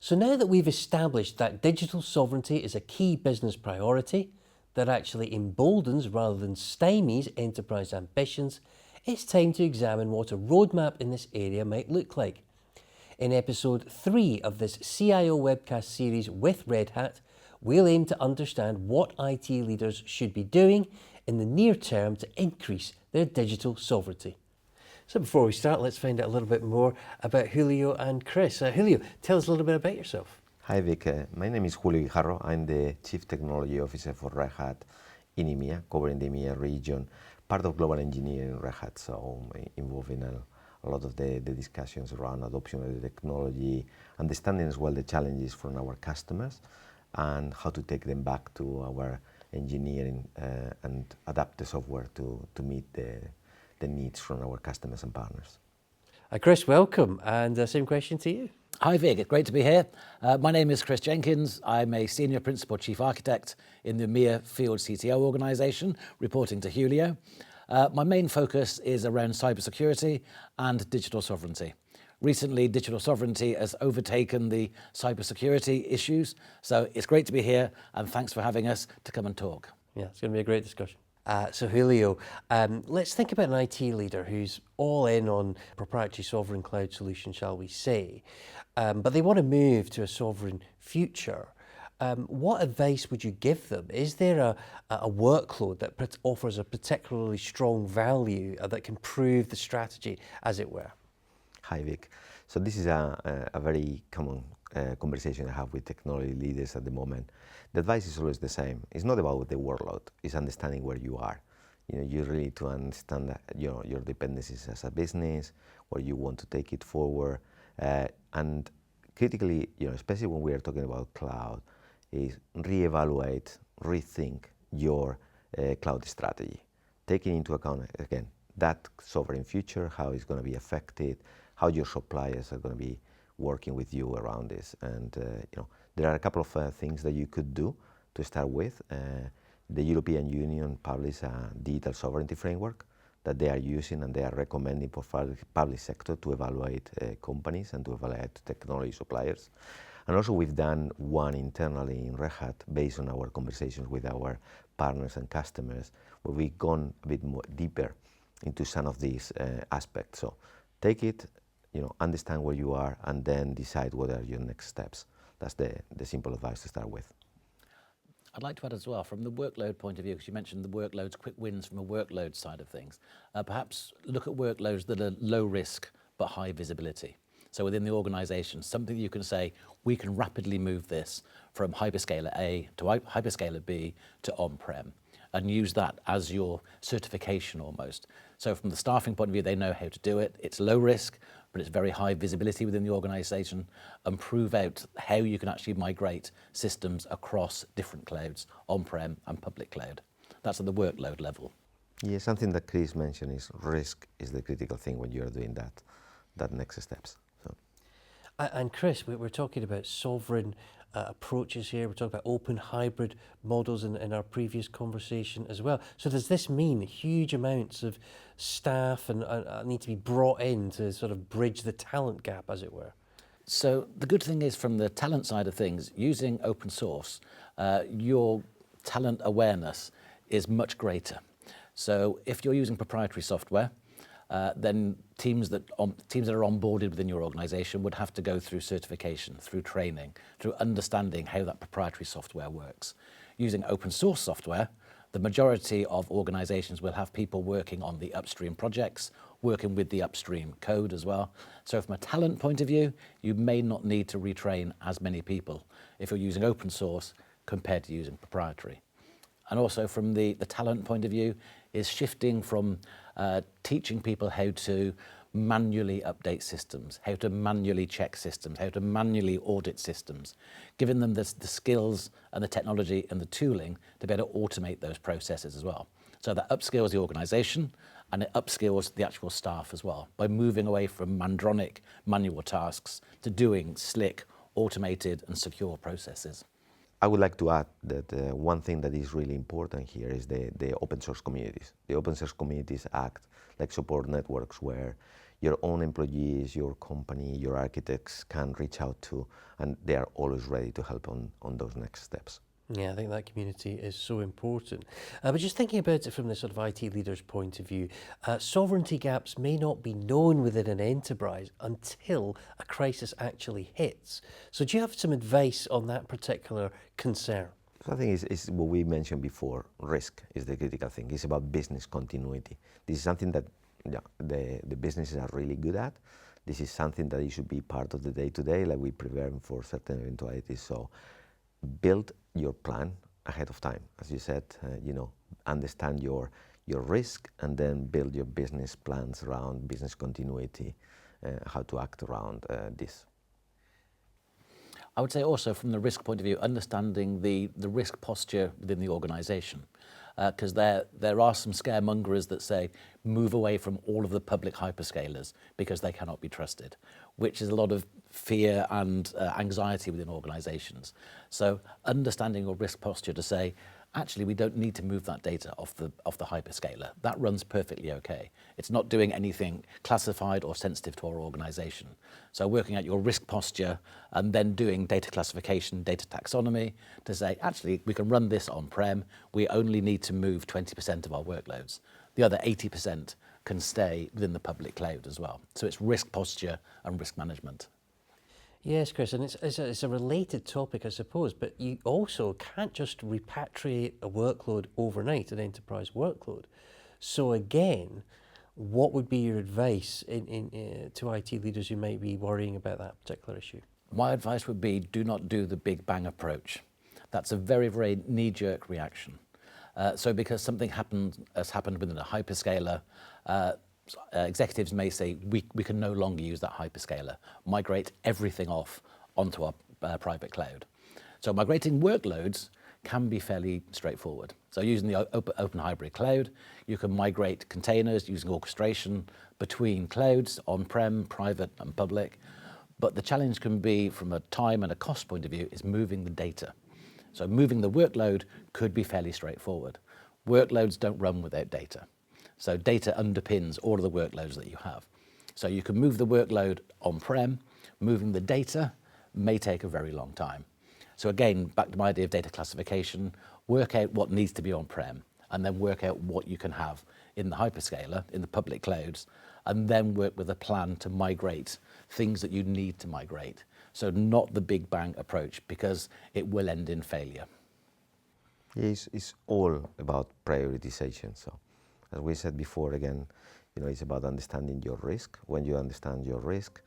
So now that we've established that digital sovereignty is a key business priority that actually emboldens rather than stymies enterprise ambitions, it's time to examine what a roadmap in this area might look like. In episode 3 of this CIO webcast series with Red Hat, we'll aim to understand what IT leaders should be doing in the near term to increase their digital sovereignty. So before we start, let's find out a little bit more about Julio and Chris. Julio, tell us a little bit about yourself. Hi Vic, my name is Julio Guijarro. I'm the Chief Technology Officer for Red Hat in EMEA, covering the EMEA region, part of global engineering in Red Hat, so involved in a lot of the discussions around adoption of the technology, understanding as well the challenges from our customers and how to take them back to our engineering and adapt the software to meet the needs from our customers and partners. Chris, welcome, and same question to you. Hi Vig, great to be here. My name is Chris Jenkins. I'm a Senior Principal Chief Architect in the EMEA Field CTO organisation, reporting to Julio. My main focus is around cybersecurity and digital sovereignty. Recently, digital sovereignty has overtaken the cybersecurity issues, so it's great to be here, and thanks for having us to come and talk. Yeah, it's going to be a great discussion. So Julio, let's think about an IT leader who's all in on proprietary sovereign cloud solution, shall we say, but they want to move to a sovereign future. What advice would you give them? Is there a workload that offers a particularly strong value that can prove the strategy, as it were? Hi Vic. So this is a very common conversation I have with technology leaders at the moment. The advice is always the same. It's not about the workload, it's understanding where you are. You really need to understand that, your dependencies as a business, where you want to take it forward, and critically, especially when we are talking about cloud, is reevaluate, rethink your cloud strategy, taking into account, again, that sovereign future, how it's going to be affected, how your suppliers are going to be working with you around this. And there are a couple of things that you could do to start with. The European Union published a digital sovereignty framework that they are using and they are recommending for public sector to evaluate companies and to evaluate technology suppliers. And also we've done one internally in Red Hat based on our conversations with our partners and customers, where we've gone a bit more deeper into some of these aspects. So take it, understand where you are, and then decide what are your next steps. That's the simple advice to start with. I'd like to add as well, from the workload point of view, because you mentioned the workloads, quick wins from a workload side of things, perhaps look at workloads that are low risk but high visibility. So within the organisation, something you can say, we can rapidly move this from hyperscaler A to hyperscaler B to on-prem, and use that as your certification almost. So from the staffing point of view, they know how to do it. It's low risk, but it's very high visibility within the organisation, and prove out how you can actually migrate systems across different clouds, on-prem and public cloud. That's at the workload level. Yeah, something that Chris mentioned is risk is the critical thing when you're doing that next steps. So. And Chris, we're talking about sovereign approaches here. We're talking about open hybrid models in our previous conversation as well. So does this mean huge amounts of staff and need to be brought in to sort of bridge the talent gap, as it were? So the good thing is, from the talent side of things, using open source, your talent awareness is much greater. So if you're using proprietary software, then teams that are onboarded within your organisation would have to go through certification, through training, through understanding how that proprietary software works. Using open source software, the majority of organisations will have people working on the upstream projects, working with the upstream code as well. So from a talent point of view, you may not need to retrain as many people if you're using open source compared to using proprietary. And also from the talent point of view, is shifting from teaching people how to manually update systems, how to manually check systems, how to manually audit systems, giving them the skills and the technology and the tooling to be able to automate those processes as well. So that upskills the organisation and it upskills the actual staff as well, by moving away from mandronic manual tasks to doing slick, automated and secure processes. I would like to add that one thing that is really important here is the open source communities. The open source communities act like support networks where your own employees, your company, your architects can reach out to, and they are always ready to help on those next steps. Yeah, I think that community is so important. But just thinking about it from the sort of IT leader's point of view, sovereignty gaps may not be known within an enterprise until a crisis actually hits. So do you have some advice on that particular concern? So I think it's what we mentioned before. Risk is the critical thing. It's about business continuity. This is something that the businesses are really good at. This is something that it should be part of the day-to-day, like we prepare for certain eventualities. So build your plan ahead of time. As you said, understand your risk, and then build your business plans around business continuity, how to act around this. I would say also from the risk point of view, understanding the risk posture within the organization. Because there are some scaremongers that say, move away from all of the public hyperscalers because they cannot be trusted, which is a lot of fear and anxiety within organizations. So understanding your risk posture to say, actually, we don't need to move that data off the hyperscaler. That runs perfectly okay. It's not doing anything classified or sensitive to our organization. So working out your risk posture and then doing data classification, data taxonomy to say, actually, we can run this on-prem. We only need to move 20% of our workloads. The other 80% can stay within the public cloud as well. So it's risk posture and risk management. Yes, Chris, and it's a related topic, I suppose, but you also can't just repatriate a workload overnight, an enterprise workload. So again, what would be your advice to IT leaders who might be worrying about that particular issue? My advice would be, do not do the big bang approach. That's a very, very knee-jerk reaction. So because something has happened within a hyperscaler, executives may say, we can no longer use that hyperscaler, migrate everything off onto our private cloud. So migrating workloads can be fairly straightforward. So using the open hybrid cloud, you can migrate containers using orchestration between clouds, on-prem, private and public. But the challenge can be, from a time and a cost point of view, is moving the data. So moving the workload could be fairly straightforward. Workloads don't run without data. So data underpins all of the workloads that you have. So you can move the workload on-prem. Moving the data may take a very long time. So again, back to my idea of data classification, work out what needs to be on-prem, and then work out what you can have in the hyperscaler, in the public clouds, and then work with a plan to migrate things that you need to migrate. So not the big bang approach, because it will end in failure. It's all about prioritization. So as we said before, again, it's about understanding your risk. When you understand your risk,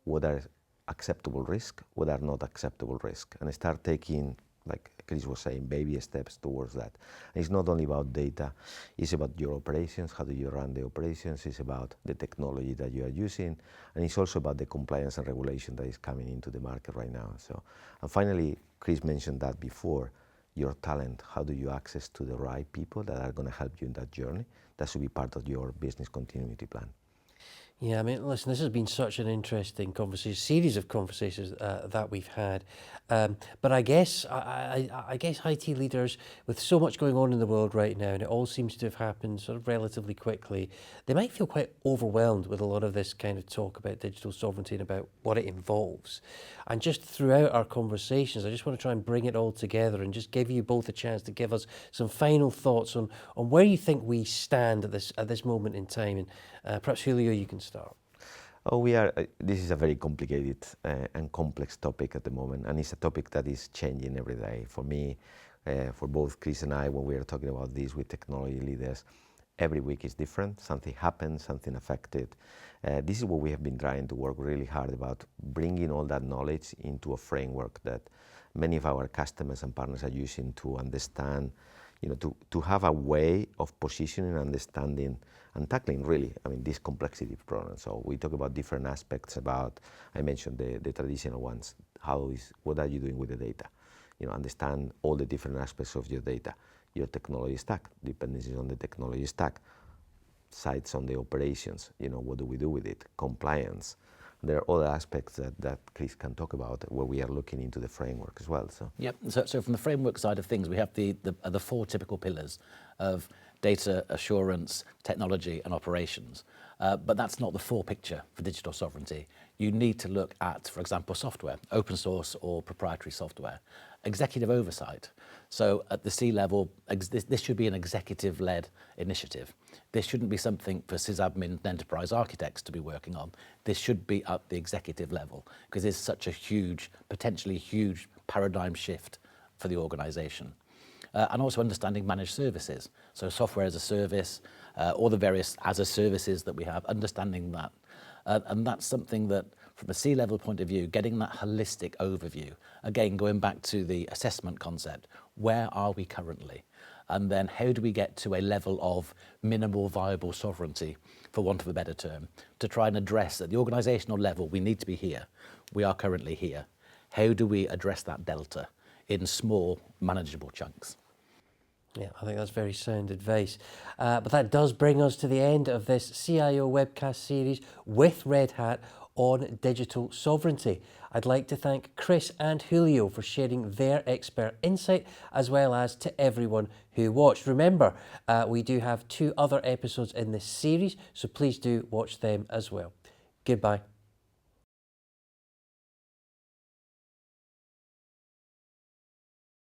what are acceptable risk, what are not acceptable risk, and start taking, like Chris was saying, baby steps towards that. And it's not only about data, it's about your operations, how do you run the operations, it's about the technology that you are using, and it's also about the compliance and regulation that is coming into the market right now. So, and finally, Chris mentioned that before, your talent, how do you access to the right people that are going to help you in that journey? That should be part of your business continuity plan. Yeah, I mean, listen, this has been such an interesting conversation, series of conversations that we've had. But I guess I guess IT leaders, with so much going on in the world right now, and it all seems to have happened sort of relatively quickly, they might feel quite overwhelmed with a lot of this kind of talk about digital sovereignty and about what it involves. And just throughout our conversations, I just want to try and bring it all together and just give you both a chance to give us some final thoughts on where you think we stand at this moment in time. And perhaps, Julio, you can start. Oh, this is a very complicated and complex topic at the moment, and it's a topic that is changing every day. For me, for both Chris and I, when we are talking about this with technology leaders, every week is different. Something happens, something affected. This is what we have been trying to work really hard about, bringing all that knowledge into a framework that many of our customers and partners are using to understand, to have a way of positioning, understanding, and tackling really, this complexity problem. So we talk about different aspects about, I mentioned the traditional ones. What are you doing with the data? Understand all the different aspects of your data, your technology stack, dependencies on the technology stack, sites on the operations, what do we do with it, compliance. There are other aspects that Chris can talk about where we are looking into the framework as well. So. Yep. So from the framework side of things, we have the four typical pillars of data assurance, technology, and operations. But that's not the full picture for digital sovereignty. You need to look at, for example, software, open source or proprietary software, executive oversight. So at the C-level, this should be an executive-led initiative. This shouldn't be something for sysadmin and enterprise architects to be working on. This should be at the executive level, because it's such a huge, potentially huge paradigm shift for the organization. And also understanding managed services. So software as a service, all the various as-a-services that we have, understanding that. And that's something that, from a C-level point of view, getting that holistic overview, again, going back to the assessment concept, where are we currently? And then how do we get to a level of minimal viable sovereignty, for want of a better term, to try and address at the organizational level, we need to be here. We are currently here. How do we address that delta in small, manageable chunks? Yeah, I think that's very sound advice. But that does bring us to the end of this CIO webcast series with Red Hat on digital sovereignty. I'd like to thank Chris and Julio for sharing their expert insight, as well as to everyone who watched. Remember, we do have 2 other episodes in this series, so please do watch them as well. Goodbye.